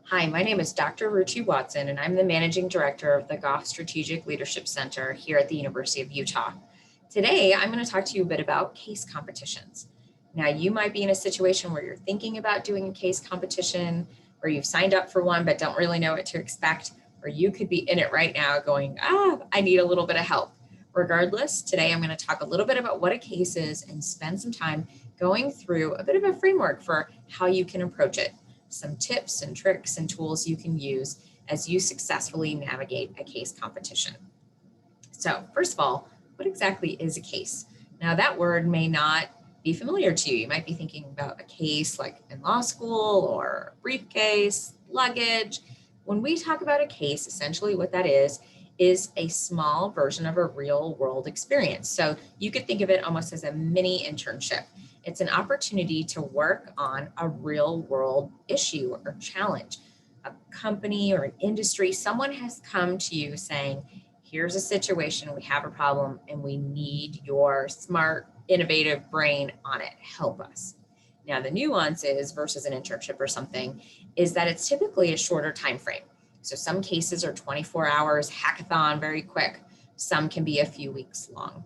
Hi, my name is Dr. Ruchi Watson, and I'm the Managing Director of the Goff Strategic Leadership Center here at the University of Utah. Today, I'm going to talk to you a bit about case competitions. Now, you might be in a situation where you're thinking about doing a case competition, or you've signed up for one but don't really know what to expect, or you could be in it right now going, I need a little bit of help. Regardless, today I'm going to talk a little bit about what a case is and spend some time going through a bit of a framework for how you can approach it. Some tips and tricks and tools you can use as you successfully navigate a case competition. So first of all, what exactly is a case? Now that word may not be familiar to you. You might be thinking about a case like in law school or a briefcase, luggage. When we talk about a case, essentially what that is a small version of a real world experience. So you could think of it almost as a mini internship. It's an opportunity to work on a real world issue or challenge. A company or an industry, someone has come to you saying, here's a situation, we have a problem, and we need your smart, innovative brain on it. Help us. Now, the nuance is versus an internship or something is that it's typically a shorter time frame. So some cases are 24 hours, hackathon, very quick. Some can be a few weeks long.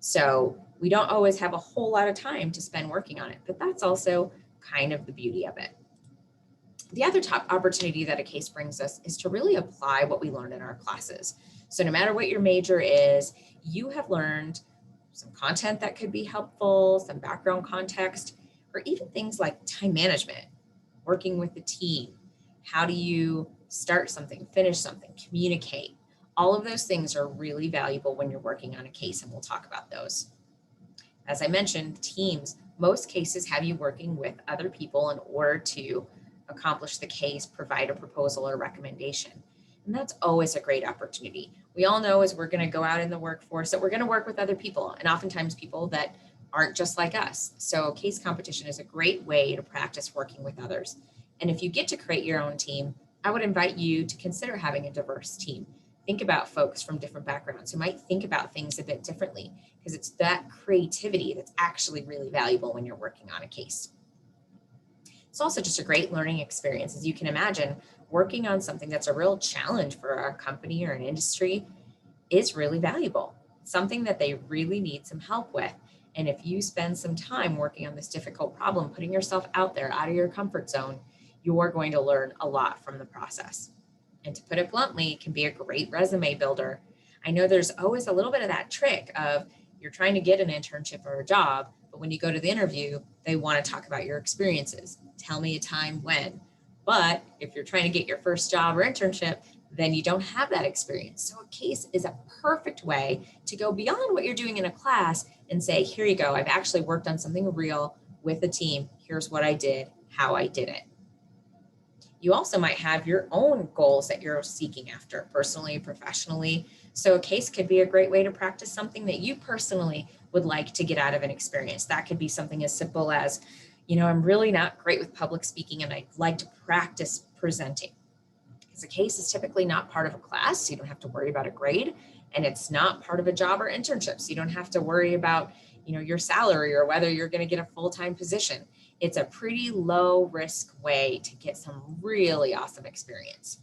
So we don't always have a whole lot of time to spend working on it, but that's also kind of the beauty of it. The other top opportunity that a case brings us is to really apply what we learned in our classes. So no matter what your major is, you have learned some content that could be helpful, some background context, or even things like time management, working with the team. How do you start something, finish something, communicate? All of those things are really valuable when you're working on a case, and we'll talk about those. As I mentioned, teams, most cases have you working with other people in order to accomplish the case, provide a proposal or recommendation. And that's always a great opportunity. We all know as we're going to go out in the workforce that we're going to work with other people, and oftentimes people that aren't just like us. So case competition is a great way to practice working with others. And if you get to create your own team, I would invite you to consider having a diverse team. Think about folks from different backgrounds who might think about things a bit differently, because it's that creativity that's actually really valuable when you're working on a case. It's also just a great learning experience. As you can imagine, working on something that's a real challenge for our company or an industry is really valuable, something that they really need some help with. And if you spend some time working on this difficult problem, putting yourself out there, out of your comfort zone, you're going to learn a lot from the process. And to put it bluntly, it can be a great resume builder. I know there's always a little bit of that trick of you're trying to get an internship or a job, but when you go to the interview, they want to talk about your experiences. Tell me a time when. But if you're trying to get your first job or internship, then you don't have that experience. So a case is a perfect way to go beyond what you're doing in a class and say, here you go, I've actually worked on something real with a team. Here's what I did, how I did it. You also might have your own goals that you're seeking after, personally, professionally. So a case could be a great way to practice something that you personally would like to get out of an experience. That could be something as simple as, I'm really not great with public speaking and I'd like to practice presenting. Because a case is typically not part of a class, so you don't have to worry about a grade, and it's not part of a job or internship, so you don't have to worry about, your salary or whether you're going to get a full-time position. It's a pretty low risk way to get some really awesome experience.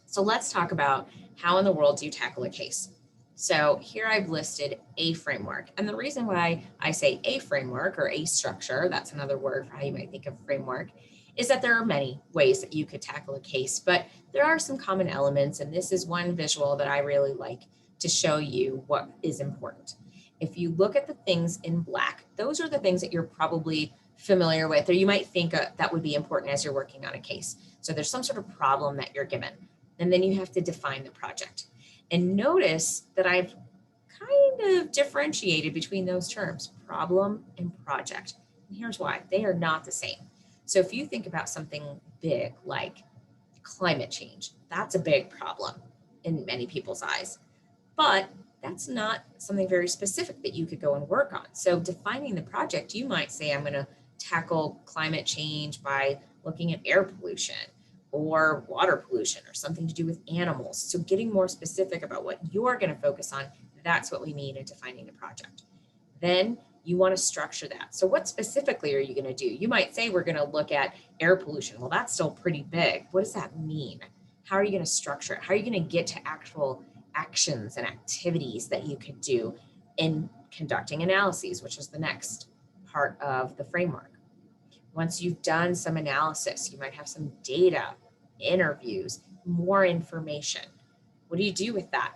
So let's talk about how in the world do you tackle a case. So here I've listed a framework. And the reason why I say a framework or a structure, that's another word for how you might think of framework, is that there are many ways that you could tackle a case, but there are some common elements. And this is one visual that I really like to show you what is important. If you look at the things in black, those are the things that you're probably familiar with, or you might think that would be important as you're working on a case. So there's some sort of problem that you're given, and then you have to define the project. And notice that I've kind of differentiated between those terms, problem and project. And here's why. They are not the same. So if you think about something big like climate change, that's a big problem in many people's eyes. But that's not something very specific that you could go and work on. So defining the project, you might say, I'm going to tackle climate change by looking at air pollution or water pollution or something to do with animals. So getting more specific about what you're going to focus on, that's what we mean in defining the project. Then You want to structure that. So what specifically are you going to do? You might say we're going to look at air pollution. Well, that's still pretty big. What does that mean? How are you going to structure it? How are you going to get to actual actions and activities that you could do in conducting analyses, which is the next part of the framework? Once you've done some analysis, you might have some data, interviews, more information. What do you do with that?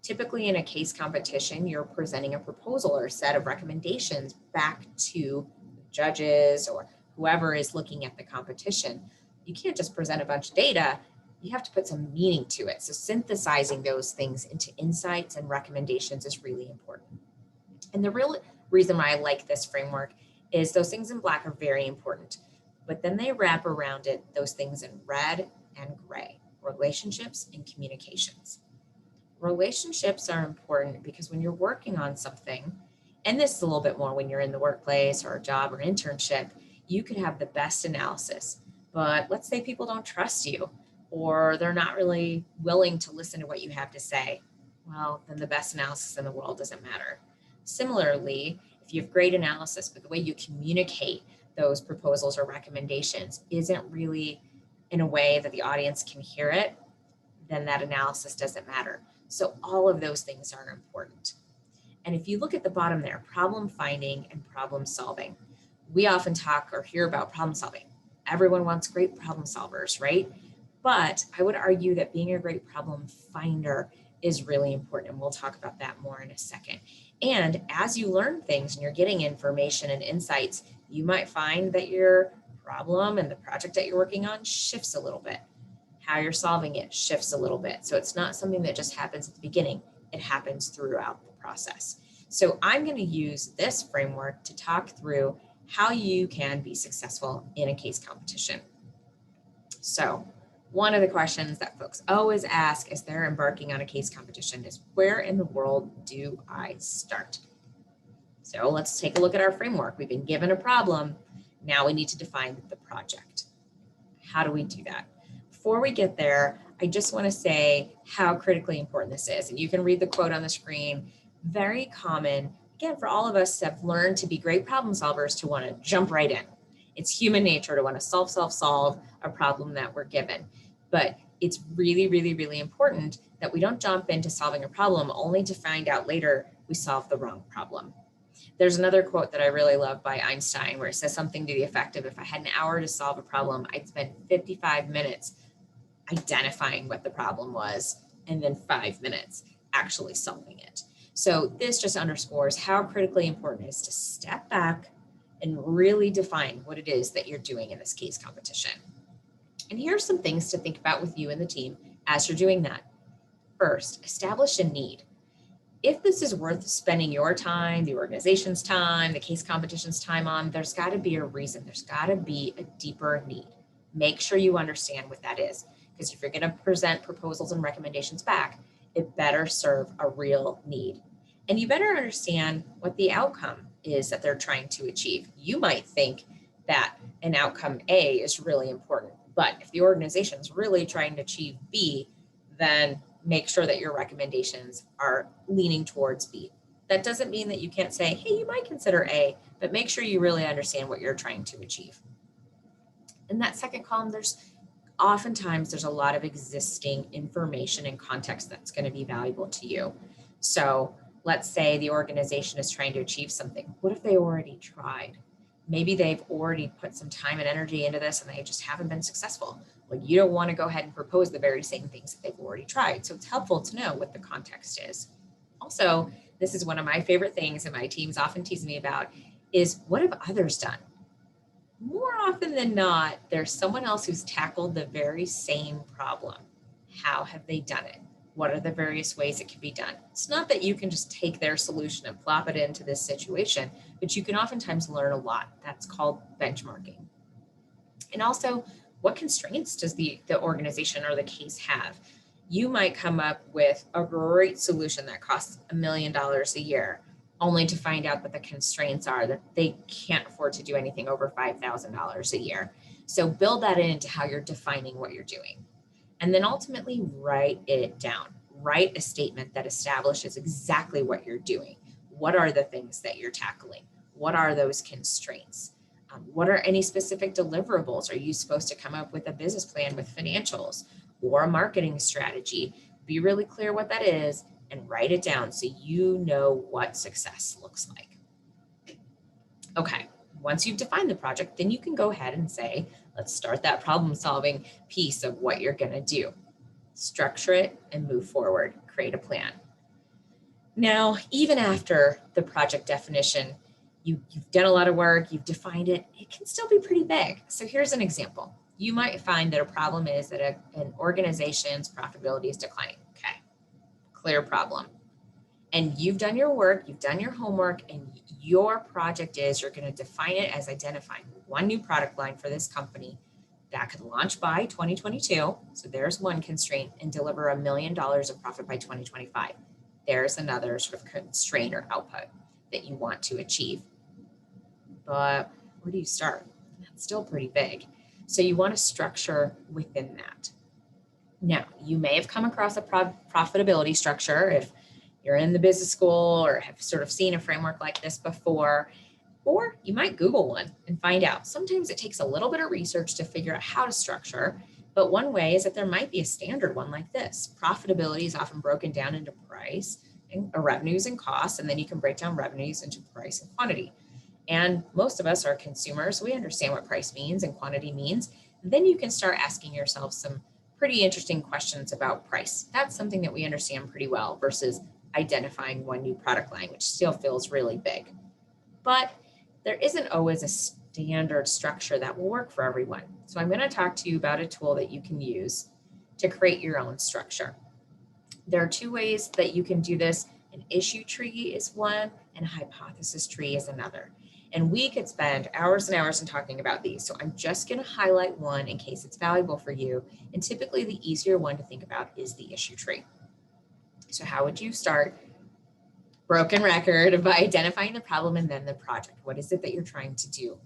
Typically in a case competition, you're presenting a proposal or a set of recommendations back to judges or whoever is looking at the competition. You can't just present a bunch of data. You have to put some meaning to it. So synthesizing those things into insights and recommendations is really important. And the real reason why I like this framework is those things in black are very important, but then they wrap around it those things in red and gray: relationships and communications. Relationships are important because when you're working on something, and this is a little bit more when you're in the workplace or a job or internship, you could have the best analysis, but let's say people don't trust you or they're not really willing to listen to what you have to say. Well, then the best analysis in the world doesn't matter. Similarly, if you have great analysis, but the way you communicate those proposals or recommendations isn't really in a way that the audience can hear it, then that analysis doesn't matter. So all of those things are important. And if you look at the bottom there, problem finding and problem solving, we often talk or hear about problem solving. Everyone wants great problem solvers, right? But I would argue that being a great problem finder is really important. And we'll talk about that more in a second. And as you learn things and you're getting information and insights, you might find that your problem and the project that you're working on shifts a little bit. How you're solving it shifts a little bit. So it's not something that just happens at the beginning. It happens throughout the process. So I'm going to use this framework to talk through how you can be successful in a case competition. So one of the questions that folks always ask as they're embarking on a case competition is, where in the world do I start? So let's take a look at our framework. We've been given a problem. Now we need to define the project. How do we do that? Before we get there, I just want to say how critically important this is. And you can read the quote on the screen. Very common, again, for all of us that have learned to be great problem solvers, to want to jump right in. It's human nature to want to solve a problem that we're given. But it's really, really, really important that we don't jump into solving a problem only to find out later we solved the wrong problem. There's another quote that I really love by Einstein where it says something to the effect of, if I had an hour to solve a problem, I'd spend 55 minutes identifying what the problem was and then 5 minutes actually solving it. So this just underscores how critically important it is to step back and really define what it is that you're doing in this case competition. And here are some things to think about with you and the team as you're doing that. First, establish a need. If this is worth spending your time, the organization's time, the case competition's time on, there's got to be a reason. There's got to be a deeper need. Make sure you understand what that is, because if you're going to present proposals and recommendations back, it better serve a real need. And you better understand what the outcome is that they're trying to achieve. You might think that an outcome A is really important, but if the organization is really trying to achieve B, then make sure that your recommendations are leaning towards B. That doesn't mean that you can't say, hey, you might consider A, but make sure you really understand what you're trying to achieve. In that second column, oftentimes there's a lot of existing information and context that's going to be valuable to you. So let's say the organization is trying to achieve something. What if they already tried? Maybe they've already put some time and energy into this and they just haven't been successful. Well, you don't want to go ahead and propose the very same things that they've already tried. So it's helpful to know what the context is. Also, this is one of my favorite things that my teams often tease me about is, what have others done? More often than not, there's someone else who's tackled the very same problem. How have they done it? What are the various ways it can be done? It's not that you can just take their solution and plop it into this situation, but you can oftentimes learn a lot. That's called benchmarking. And also, what constraints does the organization or the case have? You might come up with a great solution that costs $1 million a year, only to find out that the constraints are that they can't afford to do anything over $5,000 a year. So build that into how you're defining what you're doing. And then ultimately write it down. Write a statement that establishes exactly what you're doing. What are the things that you're tackling? What are those constraints? What are any specific deliverables? Are you supposed to come up with a business plan with financials or a marketing strategy? Be really clear what that is and write it down so you know what success looks like. Okay, once you've defined the project, then you can go ahead and say, let's start that problem solving piece of what you're going to do. Structure it and move forward. Create a plan. Now, even after the project definition, you've done a lot of work, you've defined it, it can still be pretty big. So here's an example. You might find that a problem is that an organization's profitability is declining. Okay, clear problem. And you've done your work, you've done your homework, and your project is you're going to define it as identifying one new product line for this company that could launch by 2022. So there's one constraint, and deliver $1 million of profit by 2025. There's another sort of constraint or output that you want to achieve. But where do you start? That's still pretty big. So you want to structure within that. Now, you may have come across a profitability structure if you're in the business school or have sort of seen a framework like this before, or you might Google one and find out. Sometimes it takes a little bit of research to figure out how to structure, but one way is that there might be a standard one like this. Profitability is often broken down into price and revenues and costs, and then you can break down revenues into price and quantity. And most of us are consumers. We understand what price means and quantity means. Then you can start asking yourself some pretty interesting questions about price. That's something that we understand pretty well versus identifying one new product line, which still feels really big. But there isn't always a standard structure that will work for everyone. So I'm going to talk to you about a tool that you can use to create your own structure. There are two ways that you can do this. An issue tree is one, and a hypothesis tree is another. And we could spend hours and hours in talking about these. So I'm just going to highlight one in case it's valuable for you. And typically the easier one to think about is the issue tree. So how would you start? Broken record by identifying the problem and then the project. What is it that you're trying to do?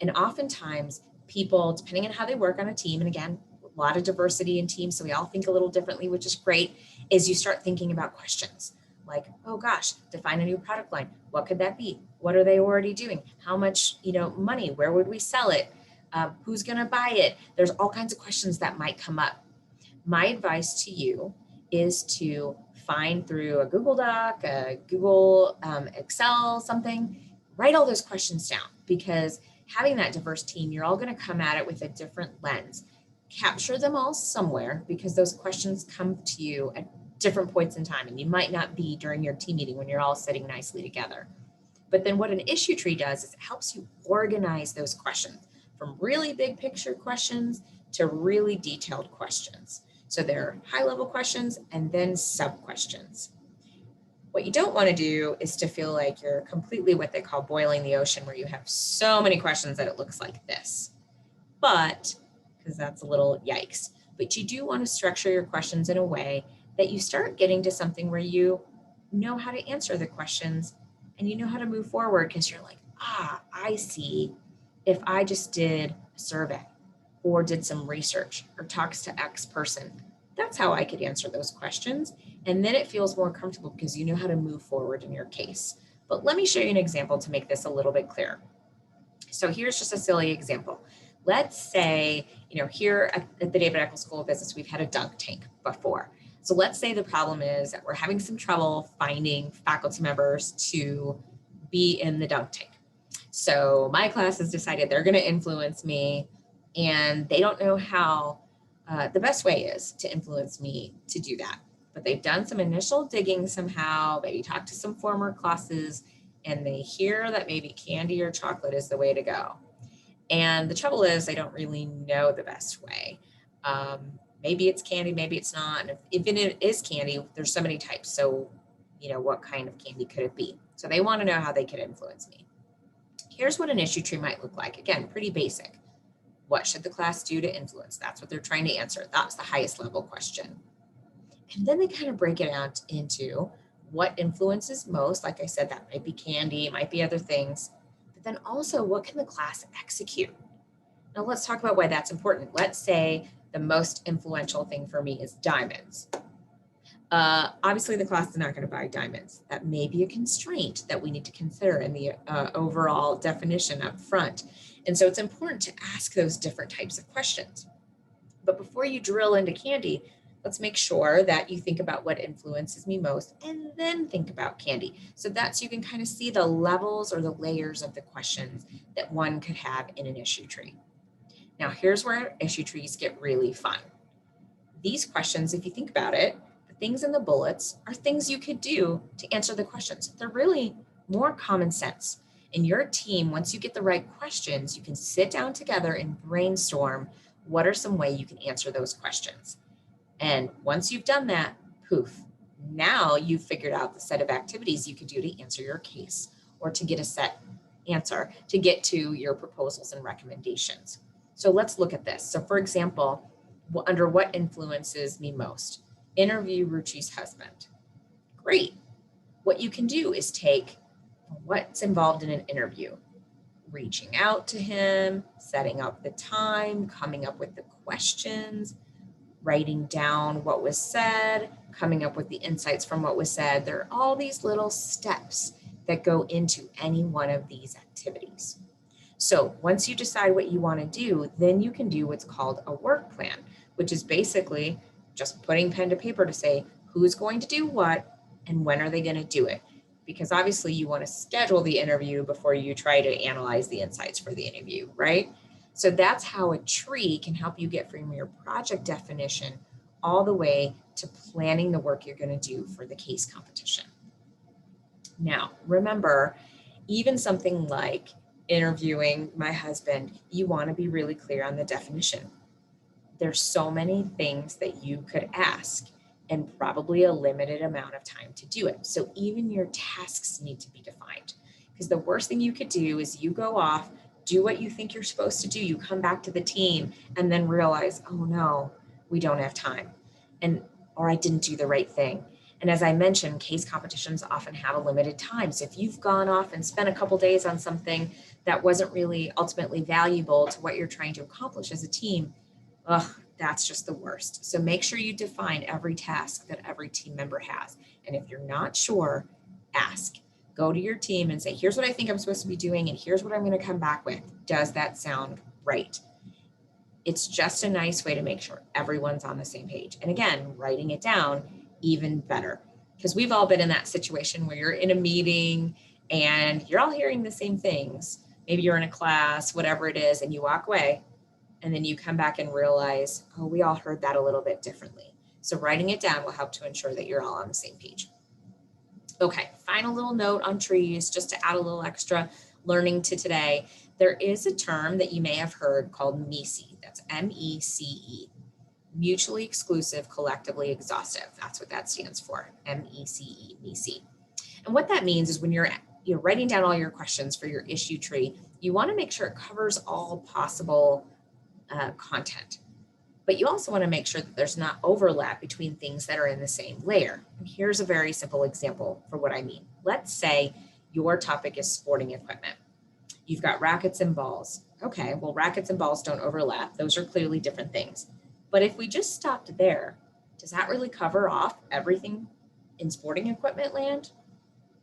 And oftentimes people, depending on how they work on a team, and again, a lot of diversity in teams, so we all think a little differently, which is great, is you start thinking about questions like, oh gosh, define a new product line. What could that be? What are they already doing? How much, money? Where would we sell it? Who's going to buy it? There's all kinds of questions that might come up. My advice to you is to find through a Google Doc, a Google Excel, something, write all those questions down, because having that diverse team, you're all going to come at it with a different lens. Capture them all somewhere, because those questions come to you at different points in time, and you might not be during your team meeting when you're all sitting nicely together. But then what an issue tree does is it helps you organize those questions from really big picture questions to really detailed questions. So there are high-level questions and then sub-questions. What you don't want to do is to feel like you're completely what they call boiling the ocean, where you have so many questions that it looks like this. But, because that's a little yikes, but you do want to structure your questions in a way that you start getting to something where you know how to answer the questions and you know how to move forward, because you're like, I see. If I just did a survey or did some research or talks to X person, that's how I could answer those questions. And then it feels more comfortable because you know how to move forward in your case. But let me show you an example to make this a little bit clearer. So here's just a silly example. Let's say, here at the David Eccles School of Business, we've had a dunk tank before. So let's say the problem is that we're having some trouble finding faculty members to be in the dunk tank. So my class has decided they're going to influence me, and they don't know how the best way is to influence me to do that. But they've done some initial digging somehow, maybe talked to some former classes, and they hear that maybe candy or chocolate is the way to go. And the trouble is they don't really know the best way. Maybe it's candy, maybe it's not. And if it is candy, there's so many types. So, what kind of candy could it be? So they want to know how they could influence me. Here's what an issue tree might look like. Again, pretty basic. What should the class do to influence? That's what they're trying to answer. That's the highest level question. And then they kind of break it out into what influences most. Like I said, that might be candy, it might be other things. But then also, what can the class execute? Now let's talk about why that's important. Let's say the most influential thing for me is diamonds. Obviously, the class is not going to buy diamonds. That may be a constraint that we need to consider in the overall definition up front. And so it's important to ask those different types of questions. But before you drill into candy, let's make sure that you think about what influences me most and then think about candy. So that's you can kind of see the levels or the layers of the questions that one could have in an issue tree. Now, here's where issue trees get really fun. These questions, if you think about it, the things in the bullets are things you could do to answer the questions. They're really more common sense. In your team, once you get the right questions, you can sit down together and brainstorm what are some ways you can answer those questions. And once you've done that, poof, now you've figured out the set of activities you could do to answer your case or to get a set answer to get to your proposals and recommendations. So let's look at this. So for example, under what influences me most? Interview Ruchi's husband. Great. What you can do is take what's involved in an interview, reaching out to him, setting up the time, coming up with the questions, writing down what was said, coming up with the insights from what was said. There are all these little steps that go into any one of these activities. So once you decide what you want to do, then you can do what's called a work plan, which is basically just putting pen to paper to say who's going to do what and when are they going to do it. Because obviously you want to schedule the interview before you try to analyze the insights for the interview, right? So that's how a tree can help you get from your project definition all the way to planning the work you're going to do for the case competition. Now, remember, even something like interviewing my husband, you want to be really clear on the definition. There's so many things that you could ask and probably a limited amount of time to do it. So even your tasks need to be defined, because the worst thing you could do is you go off, do what you think you're supposed to do. You come back to the team and then realize, oh no, we don't have time. Or I didn't do the right thing. And as I mentioned, case competitions often have a limited time. So if you've gone off and spent a couple days on something that wasn't really ultimately valuable to what you're trying to accomplish as a team, that's just the worst. So make sure you define every task that every team member has. And if you're not sure, ask. Go to your team and say, here's what I think I'm supposed to be doing, and here's what I'm going to come back with. Does that sound right? It's just a nice way to make sure everyone's on the same page. And again, writing it down, even better. Because we've all been in that situation where you're in a meeting and you're all hearing the same things. Maybe you're in a class, whatever it is, and you walk away. And then you come back and realize, oh, we all heard that a little bit differently. So writing it down will help to ensure that you're all on the same page. Okay, final little note on trees, just to add a little extra learning to today. There is a term that you may have heard called Misi. That's M-E-C-E. Mutually exclusive, collectively exhaustive. That's what that stands for, M-E-C-E, Misi. And what that means is when you're writing down all your questions for your issue tree, you want to make sure it covers all possible content. But you also want to make sure that there's not overlap between things that are in the same layer. And here's a very simple example for what I mean. Let's say your topic is sporting equipment. You've got rackets and balls. Okay, well, rackets and balls don't overlap. Those are clearly different things. But if we just stopped there, does that really cover off everything in sporting equipment land?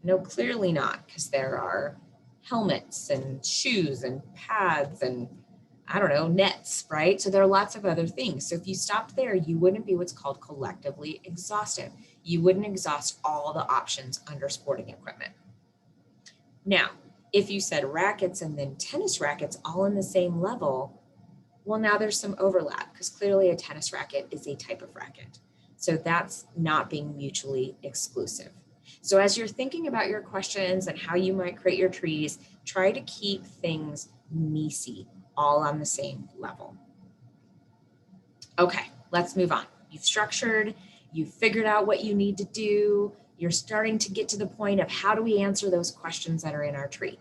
No, clearly not, because there are helmets and shoes and pads and nets, right? So there are lots of other things. So if you stopped there, you wouldn't be what's called collectively exhaustive. You wouldn't exhaust all the options under sporting equipment. Now, if you said rackets and then tennis rackets all in the same level, well, now there's some overlap because clearly a tennis racket is a type of racket. So that's not being mutually exclusive. So as you're thinking about your questions and how you might create your trees, try to keep things Misi, all on the same level. Okay, let's move on. You've structured, you've figured out what you need to do. You're starting to get to the point of how do we answer those questions that are in our tree?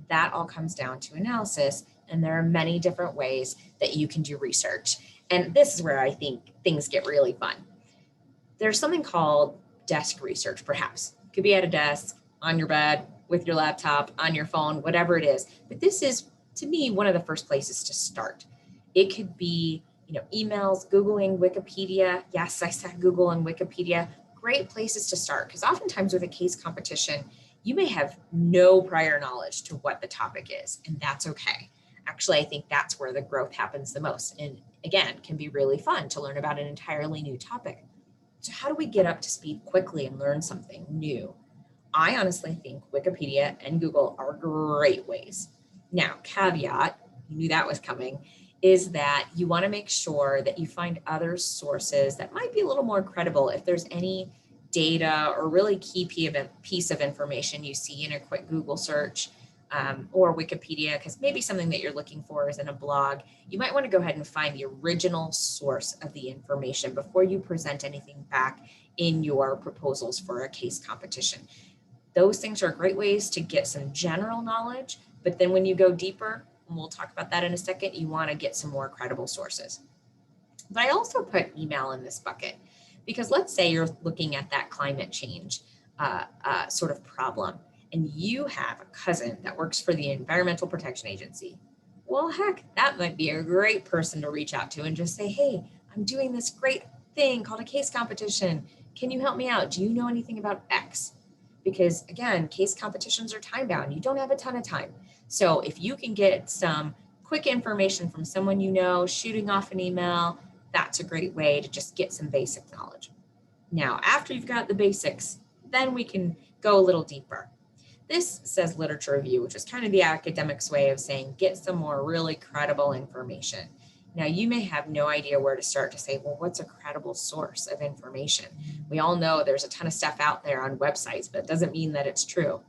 That all comes down to analysis, and there are many different ways that you can do research. And this is where I think things get really fun. There's something called desk research, perhaps. It could be at a desk, on your bed, with your laptop, on your phone, whatever it is. But this is, to me, one of the first places to start. It could be, emails, Googling, Wikipedia. Yes, I said Google and Wikipedia. great places to start, because oftentimes with a case competition, you may have no prior knowledge to what the topic is, and that's okay. Actually, I think that's where the growth happens the most. And again, can be really fun to learn about an entirely new topic. So how do we get up to speed quickly and learn something new? I honestly think Wikipedia and Google are great ways. Now, caveat, you knew that was coming, is that you want to make sure that you find other sources that might be a little more credible. If there's any data or really key piece of information you see in a quick Google search, or Wikipedia, because maybe something that you're looking for is in a blog, you might want to go ahead and find the original source of the information before you present anything back in your proposals for a case competition. Those things are great ways to get some general knowledge, but then when you go deeper, and we'll talk about that in a second, you want to get some more credible sources. But I also put email in this bucket, because let's say you're looking at that climate change sort of problem, and you have a cousin that works for the Environmental Protection Agency. Well, heck, that might be a great person to reach out to and just say, hey, I'm doing this great thing called a case competition. Can you help me out? Do you know anything about X? Because again, case competitions are time bound. You don't have a ton of time. So if you can get some quick information from someone you know, shooting off an email, that's a great way to just get some basic knowledge. Now, after you've got the basics, then we can go a little deeper. This says literature review, which is kind of the academic's way of saying get some more really credible information. Now, you may have no idea where to start to say, well, what's a credible source of information? We all know there's a ton of stuff out there on websites, but it doesn't mean that it's true.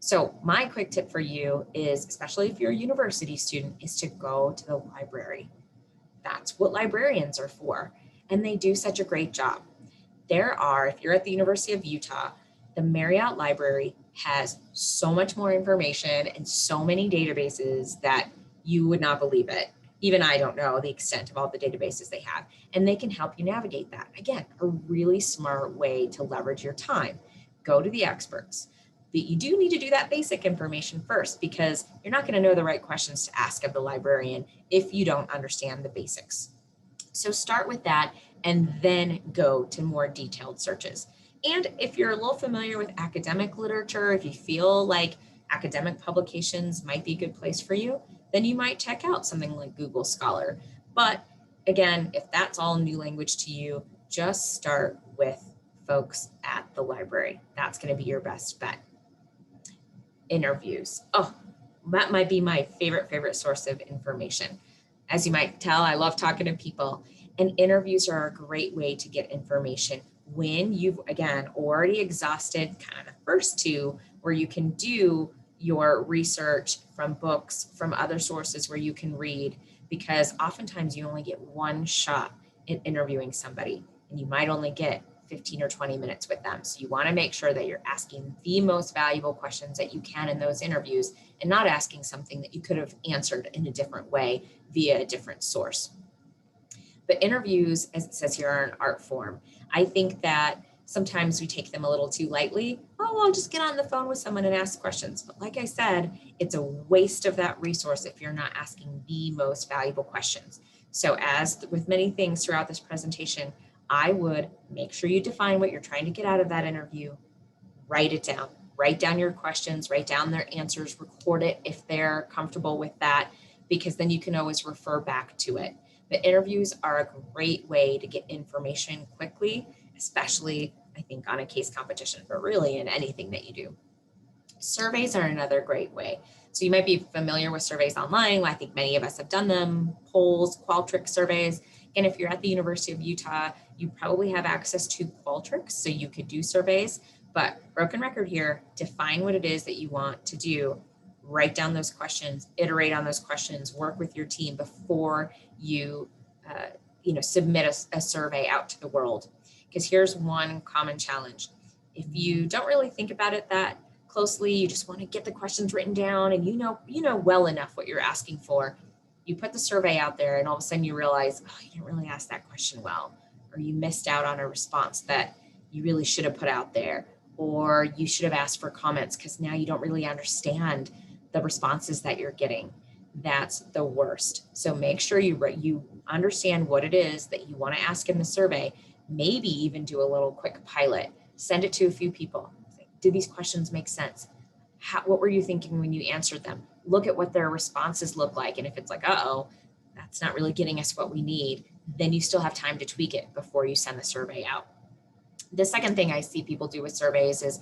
So my quick tip for you is, especially if you're a university student, is to go to the library. That's what librarians are for, and they do such a great job. There are, if you're at the University of Utah, the Marriott Library has so much more information and so many databases that you would not believe it. Even I don't know the extent of all the databases they have, and they can help you navigate that. Again, a really smart way to leverage your time. Go to the experts. But you do need to do that basic information first, because you're not going to know the right questions to ask of the librarian if you don't understand the basics. So start with that and then go to more detailed searches. And if you're a little familiar with academic literature, if you feel like academic publications might be a good place for you, then you might check out something like Google Scholar. But again, if that's all new language to you, just start with folks at the library. That's going to be your best bet. Interviews. Oh, that might be my favorite source of information. As you might tell, I love talking to people, and interviews are a great way to get information when you've, again, already exhausted kind of the first two, where you can do your research from books, from other sources where you can read, because oftentimes you only get one shot at interviewing somebody, and you might only get 15 or 20 minutes with them. So you want to make sure that you're asking the most valuable questions that you can in those interviews, and not asking something that you could have answered in a different way via a different source. But interviews, as it says here, are an art form. I think that sometimes we take them a little too lightly. Oh, I'll just get on the phone with someone and ask questions. But like I said, it's a waste of that resource if you're not asking the most valuable questions. So as with many things throughout this presentation, I would make sure you define what you're trying to get out of that interview. Write it down. Write down your questions, write down their answers, record it if they're comfortable with that, because then you can always refer back to it. But interviews are a great way to get information quickly, especially, I think, on a case competition, but really in anything that you do. Surveys are another great way. So you might be familiar with surveys online. I think many of us have done them, polls, Qualtrics surveys. And if you're at the University of Utah, you probably have access to Qualtrics, so you could do surveys. But broken record here, define what it is that you want to do. Write down those questions, iterate on those questions, work with your team before you submit a survey out to the world. Because here's one common challenge. If you don't really think about it that closely, you just want to get the questions written down, and you know well enough what you're asking for. You put the survey out there, and all of a sudden you realize, oh, you didn't really ask that question well, or you missed out on a response that you really should have put out there, or you should have asked for comments because now you don't really understand the responses that you're getting. That's the worst. So make sure you understand what it is that you want to ask in the survey. Maybe even do a little quick pilot Send it to a few people. Say, do these questions make sense? What were you thinking when you answered them? Look at what their responses look like. And if it's like, uh-oh, that's not really getting us what we need, then you still have time to tweak it before you send the survey out. The second thing I see people do with surveys is,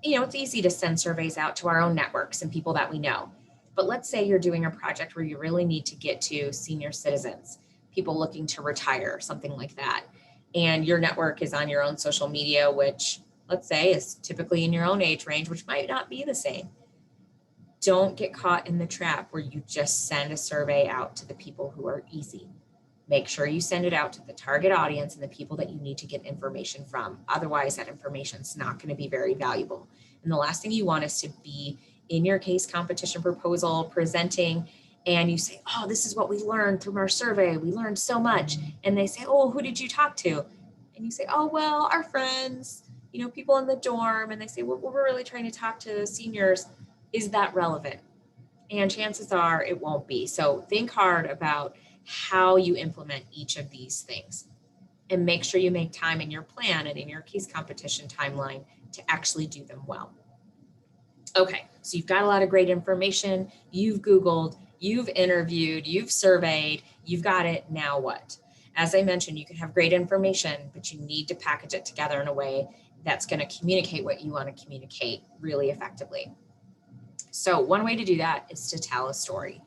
it's easy to send surveys out to our own networks and people that we know. But let's say you're doing a project where you really need to get to senior citizens, people looking to retire, something like that. And your network is on your own social media, which let's say is typically in your own age range, which might not be the same. Don't get caught in the trap where you just send a survey out to the people who are easy. Make sure you send it out to the target audience and the people that you need to get information from. Otherwise, that information is not going to be very valuable. And the last thing you want is to be in your case competition proposal presenting, and you say, oh, this is what we learned from our survey. We learned so much. And they say, oh, who did you talk to? And you say, oh, well, our friends, people in the dorm. And they say, well, we're really trying to talk to seniors. Is that relevant? And chances are it won't be. So think hard about how you implement each of these things and make sure you make time in your plan and in your case competition timeline to actually do them well. Okay, so you've got a lot of great information. You've Googled, you've interviewed, you've surveyed, you've got it. Now what? As I mentioned, you can have great information, but you need to package it together in a way that's going to communicate what you want to communicate really effectively. So one way to do that is to tell a story.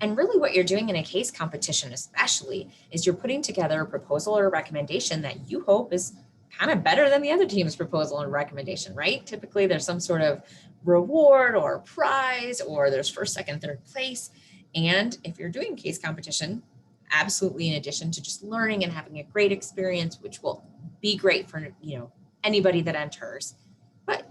And really what you're doing in a case competition especially is you're putting together a proposal or a recommendation that you hope is kind of better than the other team's proposal and recommendation, right? Typically there's some sort of reward or prize, or there's first, second, third place. And if you're doing case competition, absolutely in addition to just learning and having a great experience, which will be great for anybody that enters, but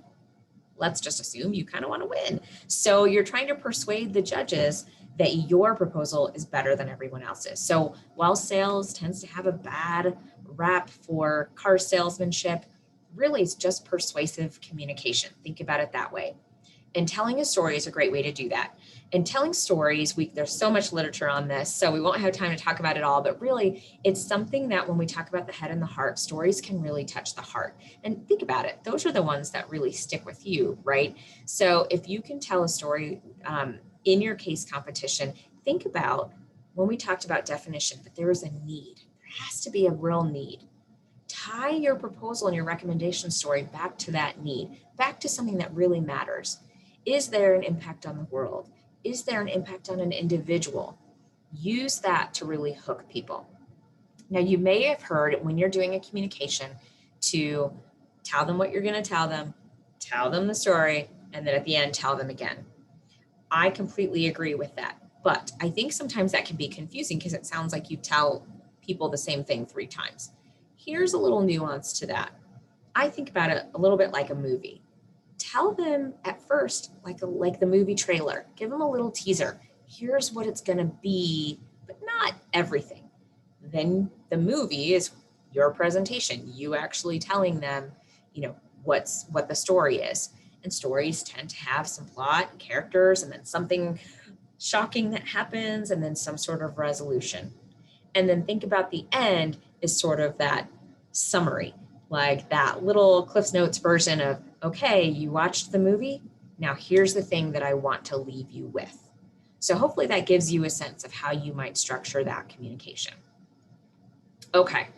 let's just assume you kind of want to win. So you're trying to persuade the judges that your proposal is better than everyone else's. So while sales tends to have a bad rap for car salesmanship, really it's just persuasive communication. Think about it that way. And telling a story is a great way to do that. And telling stories, there's so much literature on this, so we won't have time to talk about it all, but really it's something that when we talk about the head and the heart, stories can really touch the heart. And think about it, those are the ones that really stick with you, right? So if you can tell a story in your case competition, think about when we talked about definition, but there is a need. There has to be a real need. Tie your proposal and your recommendation story back to that need, back to something that really matters. Is there an impact on the world? Is there an impact on an individual? Use that to really hook people. Now, you may have heard when you're doing a communication to tell them what you're going to tell them the story, and then at the end, tell them again. I completely agree with that. But I think sometimes that can be confusing because it sounds like you tell people the same thing 3 times. Here's a little nuance to that. I think about it a little bit like a movie. Tell them at first, like the movie trailer, give them a little teaser. Here's what it's going to be, but not everything. Then the movie is your presentation, you actually telling them, what the story is. And stories tend to have some plot and characters, and then something shocking that happens, and then some sort of resolution. And then think about the end is sort of that summary, like that little Cliff's Notes version of, okay, you watched the movie, now here's the thing that I want to leave you with. So hopefully that gives you a sense of how you might structure that communication. Okay,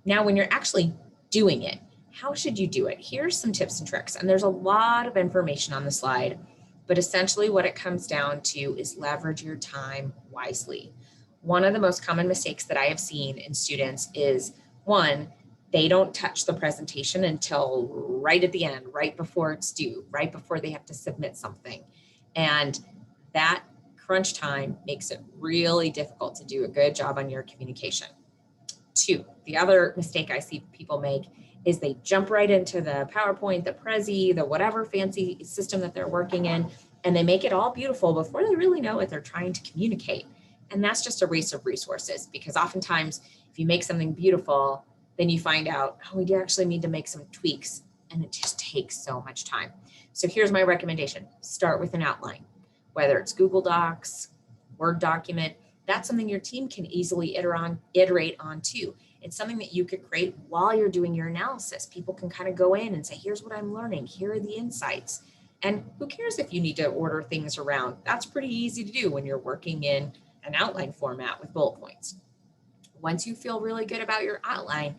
now when you're actually doing it, how should you do it? Here's some tips and tricks, and there's a lot of information on the slide, but essentially what it comes down to is leverage your time wisely. One of the most common mistakes that I have seen in students is, one, they don't touch the presentation until right at the end, right before it's due, right before they have to submit something. And that crunch time makes it really difficult to do a good job on your communication. 2, the other mistake I see people make is they jump right into the PowerPoint, the Prezi, the whatever fancy system that they're working in, and they make it all beautiful before they really know what they're trying to communicate. And that's just a waste of resources, because oftentimes if you make something beautiful, then you find out, oh, we do actually need to make some tweaks, and it just takes so much time. So here's my recommendation. Start with an outline, whether it's Google Docs, Word document, that's something your team can easily iterate on too. It's something that you could create while you're doing your analysis. People can kind of go in and say, here's what I'm learning. Here are the insights. And who cares if you need to order things around? That's pretty easy to do when you're working in an outline format with bullet points. Once you feel really good about your outline,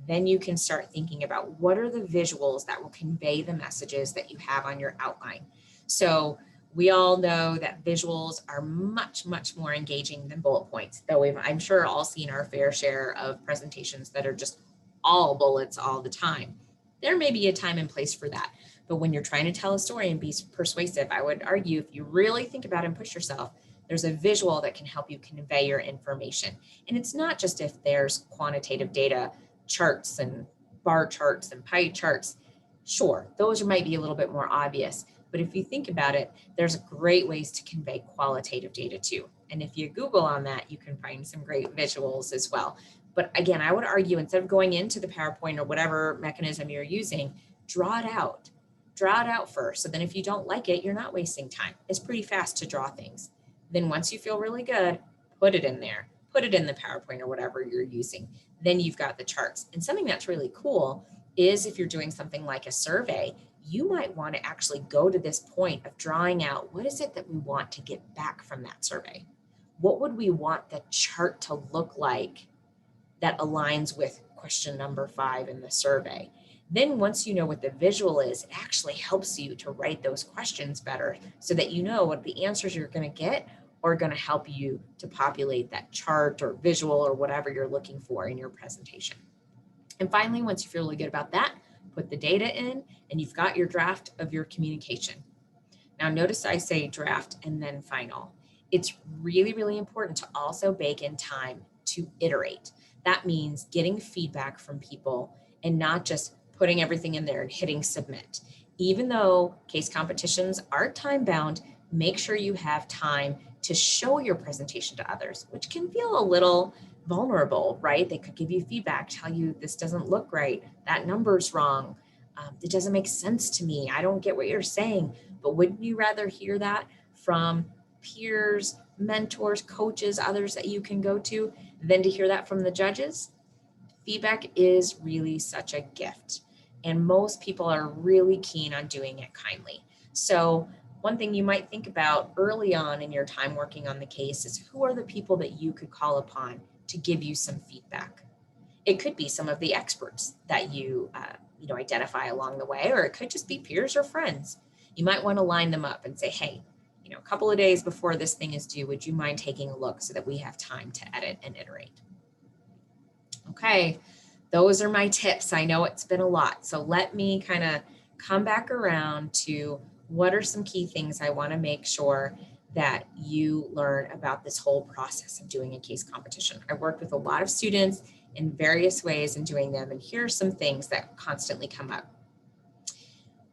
then you can start thinking about what are the visuals that will convey the messages that you have on your outline. So we all know that visuals are much, much more engaging than bullet points, though I'm sure all seen our fair share of presentations that are just all bullets all the time. There may be a time and place for that. But when you're trying to tell a story and be persuasive, I would argue if you really think about it and push yourself, there's a visual that can help you convey your information. And it's not just if there's quantitative data, charts and bar charts and pie charts. Sure, those might be a little bit more obvious. But if you think about it, there's great ways to convey qualitative data too. And if you Google on that, you can find some great visuals as well. But again, I would argue instead of going into the PowerPoint or whatever mechanism you're using, draw it out. Draw it out first. So then if you don't like it, you're not wasting time. It's pretty fast to draw things. Then once you feel really good, put it in there. Put it in the PowerPoint or whatever you're using. Then you've got the charts. And something that's really cool is if you're doing something like a survey, you might want to actually go to this point of drawing out what is it that we want to get back from that survey? What would we want the chart to look like that aligns with question number 5 in the survey? Then once you know what the visual is, it actually helps you to write those questions better so that you know what the answers you're going to get are going to help you to populate that chart or visual or whatever you're looking for in your presentation. And finally, once you feel really good about that, put the data in and you've got your draft of your communication. Now notice I say draft and then final. It's really, really important to also bake in time to iterate. That means getting feedback from people and not just putting everything in there and hitting submit. Even though case competitions are time bound, make sure you have time to show your presentation to others, which can feel a little vulnerable, right? They could give you feedback, tell you this doesn't look right, that number's wrong, it doesn't make sense to me, I don't get what you're saying. But wouldn't you rather hear that from peers, mentors, coaches, others that you can go to than to hear that from the judges? Feedback is really such a gift, and most people are really keen on doing it kindly. So one thing you might think about early on in your time working on the case is who are the people that you could call upon to give you some feedback. It could be some of the experts that you identify along the way, or it could just be peers or friends. You might want to line them up and say, hey, a couple of days before this thing is due, would you mind taking a look so that we have time to edit and iterate? Okay, those are my tips. I know it's been a lot. So let me kind of come back around to what are some key things I want to make sure that you learn about this whole process of doing a case competition. I worked with a lot of students in various ways in doing them, and here are some things that constantly come up.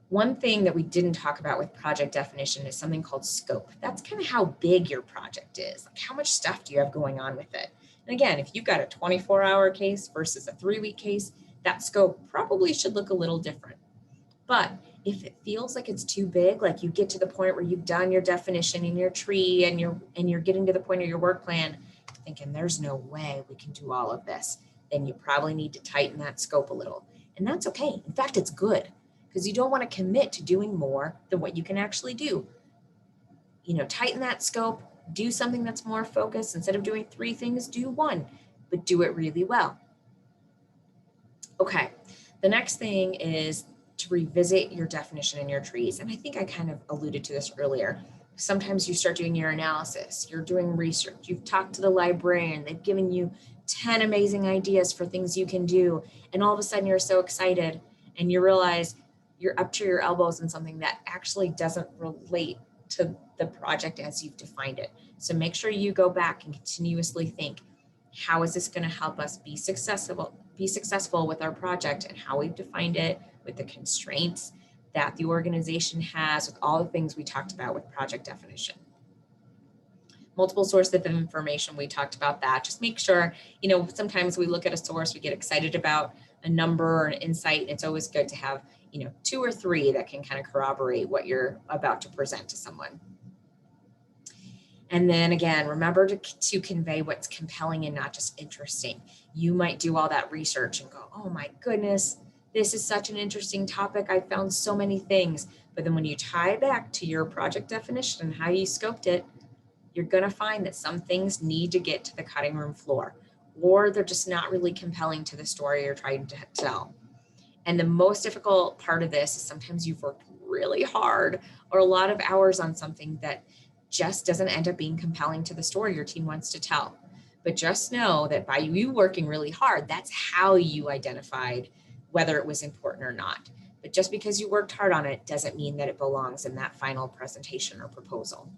One thing that we didn't talk about with project definition is something called scope. That's kind of how big your project is. Like how much stuff do you have going on with it? And again, if you've got a 24-hour case versus a 3-week case, that scope probably should look a little different. But if it feels like it's too big, like you get to the point where you've done your definition in your tree and you're getting to the point of your work plan, thinking there's no way we can do all of this, then you probably need to tighten that scope a little. And that's okay. In fact, it's good, because you don't want to commit to doing more than what you can actually do. Tighten that scope, do something that's more focused. Instead of doing 3 things, do 1, but do it really well. Okay, the next thing is to revisit your definition in your trees. And I think I kind of alluded to this earlier. Sometimes you start doing your analysis, you're doing research, you've talked to the librarian, they've given you 10 amazing ideas for things you can do. And all of a sudden you're so excited and you realize you're up to your elbows in something that actually doesn't relate to the project as you've defined it. So make sure you go back and continuously think, how is this going to help us be successful with our project and how we've defined it, with the constraints that the organization has, with all the things we talked about with project definition. Multiple sources of information, we talked about that. Just make sure, sometimes we look at a source, we get excited about a number or an insight. It's always good to have, 2 or 3 that can kind of corroborate what you're about to present to someone. And then again, remember to convey what's compelling and not just interesting. You might do all that research and go, oh my goodness, this is such an interesting topic. I found so many things. But then when you tie it back to your project definition and how you scoped it, you're going to find that some things need to get to the cutting room floor, or they're just not really compelling to the story you're trying to tell. And the most difficult part of this is sometimes you've worked really hard or a lot of hours on something that just doesn't end up being compelling to the story your team wants to tell. But just know that by you working really hard, that's how you identified whether it was important or not. But just because you worked hard on it doesn't mean that it belongs in that final presentation or proposal.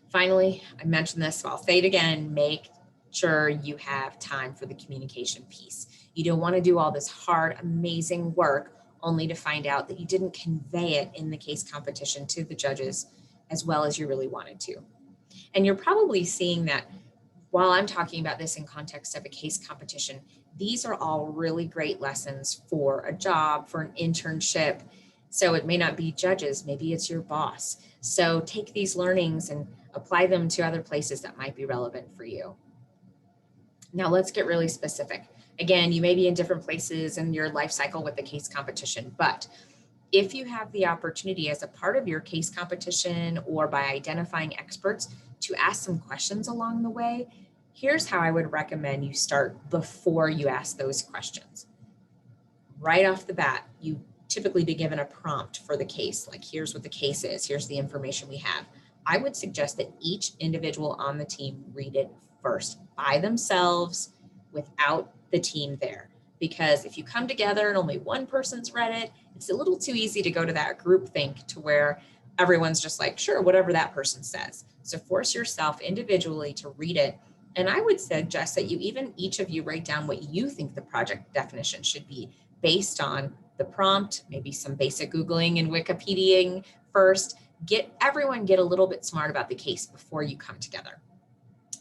Finally, I mentioned this, so I'll say it again, make sure you have time for the communication piece. You don't want to do all this hard, amazing work only to find out that you didn't convey it in the case competition to the judges as well as you really wanted to. And you're probably seeing that while I'm talking about this in context of a case competition, these are all really great lessons for a job, for an internship. So it may not be judges, maybe it's your boss. So take these learnings and apply them to other places that might be relevant for you. Now let's get really specific. Again, you may be in different places in your life cycle with the case competition, but if you have the opportunity as a part of your case competition or by identifying experts to ask some questions along the way, here's how I would recommend you start before you ask those questions. Right off the bat, you typically be given a prompt for the case, like here's what the case is, here's the information we have. I would suggest that each individual on the team read it first by themselves without the team there. Because if you come together and only one person's read it, it's a little too easy to go to that group think to where everyone's just like, sure, whatever that person says. So force yourself individually to read it. And I would suggest that each of you write down what you think the project definition should be based on the prompt, maybe some basic Googling and Wikipediaing first. Everyone get a little bit smart about the case before you come together.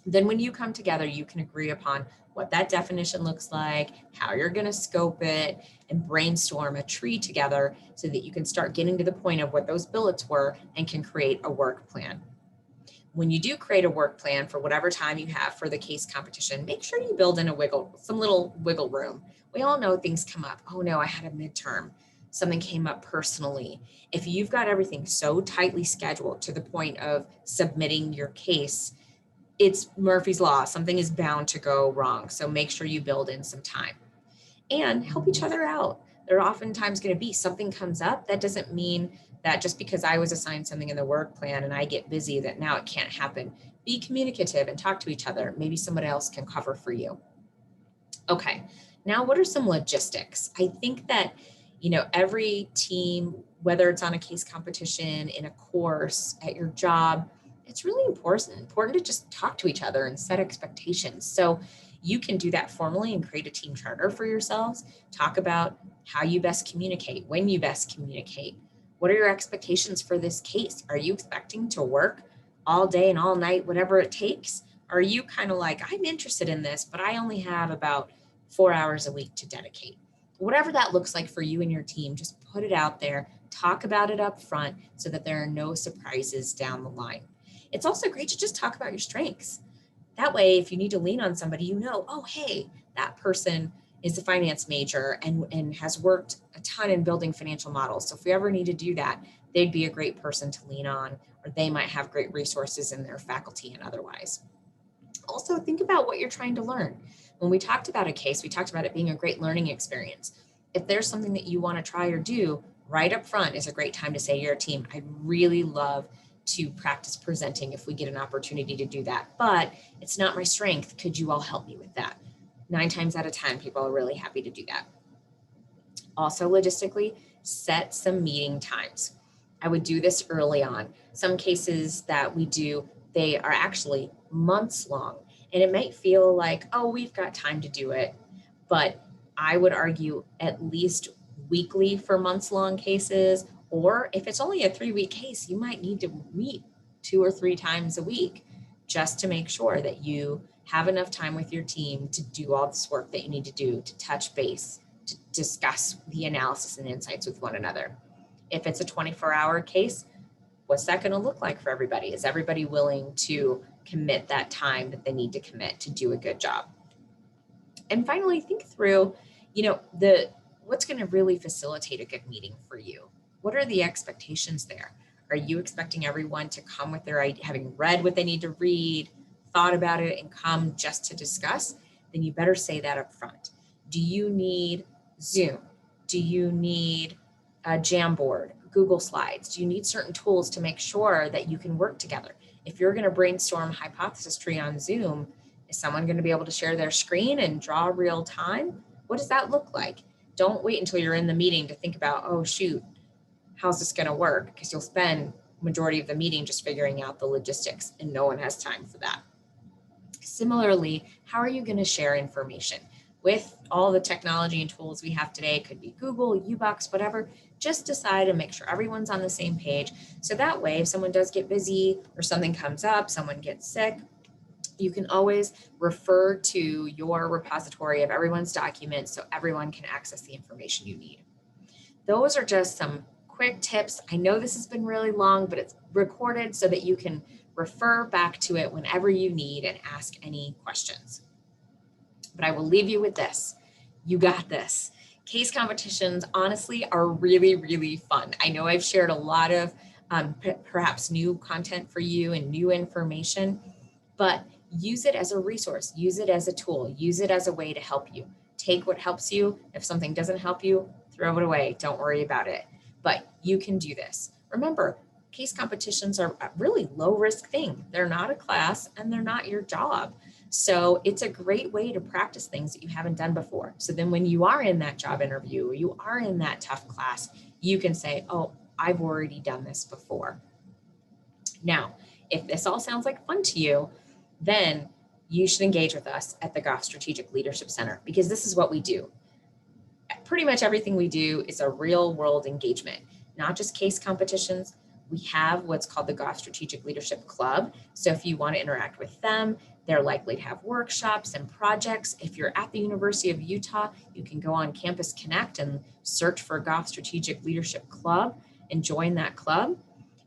Then when you come together, you can agree upon what that definition looks like, how you're going to scope it, and brainstorm a tree together so that you can start getting to the point of what those bullets were and can create a work plan. When you do create a work plan for whatever time you have for the case competition, make sure you build in some little wiggle room. We all know things come up. Oh no, I had a midterm. Something came up personally. If you've got everything so tightly scheduled to the point of submitting your case, it's Murphy's Law. Something is bound to go wrong. So make sure you build in some time and help each other out. There are oftentimes going to be something comes up. That doesn't mean that just because I was assigned something in the work plan and I get busy that now it can't happen. Be communicative and talk to each other. Maybe somebody else can cover for you. Okay, now what are some logistics? I think that, every team, whether it's on a case competition, in a course, at your job, it's really important to just talk to each other and set expectations. So you can do that formally and create a team charter for yourselves. Talk about how you best communicate, when you best communicate. What are your expectations for this case? Are you expecting to work all day and all night, whatever it takes? Are you kind of like, I'm interested in this, but I only have about 4 hours a week to dedicate? Whatever that looks like for you and your team, just put it out there, talk about it up front so that there are no surprises down the line. It's also great to just talk about your strengths. That way, if you need to lean on somebody, oh, hey, that person is a finance major and has worked a ton in building financial models. So if we ever need to do that, they'd be a great person to lean on, or they might have great resources in their faculty and otherwise. Also, think about what you're trying to learn. When we talked about a case, we talked about it being a great learning experience. If there's something that you want to try or do, right up front is a great time to say to your team, I'd really love to practice presenting if we get an opportunity to do that, but it's not my strength. Could you all help me with that? 9 times out of 10, people are really happy to do that. Also, logistically, set some meeting times. I would do this early on. Some cases that we do, they are actually months long, and it might feel like, oh, we've got time to do it, but I would argue at least weekly for months long cases, or if it's only a 3-week case, you might need to meet 2 or 3 times a week just to make sure that you have enough time with your team to do all this work that you need to do, to touch base, to discuss the analysis and insights with one another. If it's a 24-hour case, What's that going to look like for everybody? Is everybody willing to commit that time that they need to commit to do a good job? And finally, think through, what's going to really facilitate a good meeting for you? What are the expectations there? Are you expecting everyone to come with their idea, having read what they need to read, thought about it, and come just to discuss? Then you better say that up front. Do you need Zoom? Do you need a Jamboard, Google Slides? Do you need certain tools to make sure that you can work together? If you're going to brainstorm hypothesis tree on Zoom, is someone going to be able to share their screen and draw real time? What does that look like? Don't wait until you're in the meeting to think about, oh, shoot, how's this going to work? Because you'll spend majority of the meeting just figuring out the logistics, and no one has time for that. Similarly, how are you going to share information? With all the technology and tools we have today, it could be Google, Ubox, whatever, just decide and make sure everyone's on the same page. So that way, if someone does get busy or something comes up, someone gets sick, you can always refer to your repository of everyone's documents so everyone can access the information you need. Those are just some quick tips. I know this has been really long, but it's recorded so that you can refer back to it whenever you need and ask any questions. But I will leave you with this. You got this. Case competitions, honestly, are really, really fun. I know I've shared a lot of perhaps new content for you and new information, but use it as a resource, use it as a tool, use it as a way to help you. Take what helps you. If something doesn't help you, throw it away. Don't worry about it. But you can do this. Remember, case competitions are a really low risk thing. They're not a class and they're not your job. So it's a great way to practice things that you haven't done before. So then when you are in that job interview or you are in that tough class, you can say, oh, I've already done this before. Now, if this all sounds like fun to you, then you should engage with us at the Goff Strategic Leadership Center, because this is what we do. Pretty much everything we do is a real world engagement, not just case competitions. We have what's called the Goff Strategic Leadership Club. So if you want to interact with them, they're likely to have workshops and projects. If you're at the University of Utah, you can go on Campus Connect and search for Goff Strategic Leadership Club and join that club.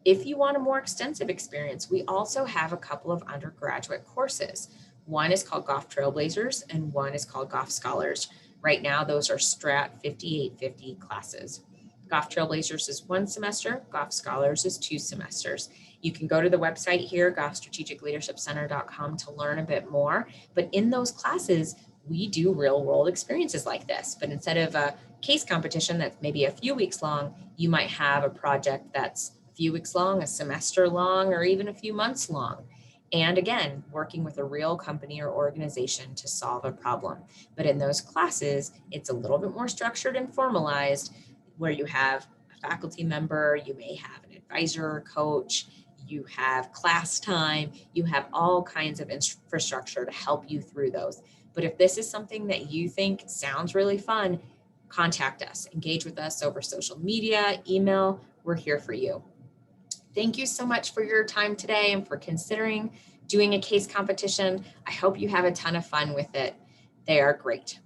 If you want a more extensive experience, we also have a couple of undergraduate courses. One is called Goff Trailblazers and one is called Goff Scholars. Right now, those are Strat 5850 classes. Goff Trailblazers is 1 semester, Goff Scholars is 2 semesters. You can go to the website here, goffstrategicleadershipcenter.com, to learn a bit more. But in those classes, we do real world experiences like this. But instead of a case competition that's maybe a few weeks long, you might have a project that's a few weeks long, a semester long, or even a few months long. And again, working with a real company or organization to solve a problem. But in those classes, it's a little bit more structured and formalized, where you have a faculty member, you may have an advisor or coach, you have class time, you have all kinds of infrastructure to help you through those. But if this is something that you think sounds really fun, contact us, engage with us over social media, email, we're here for you. Thank you so much for your time today and for considering doing a case competition. I hope you have a ton of fun with it. They are great.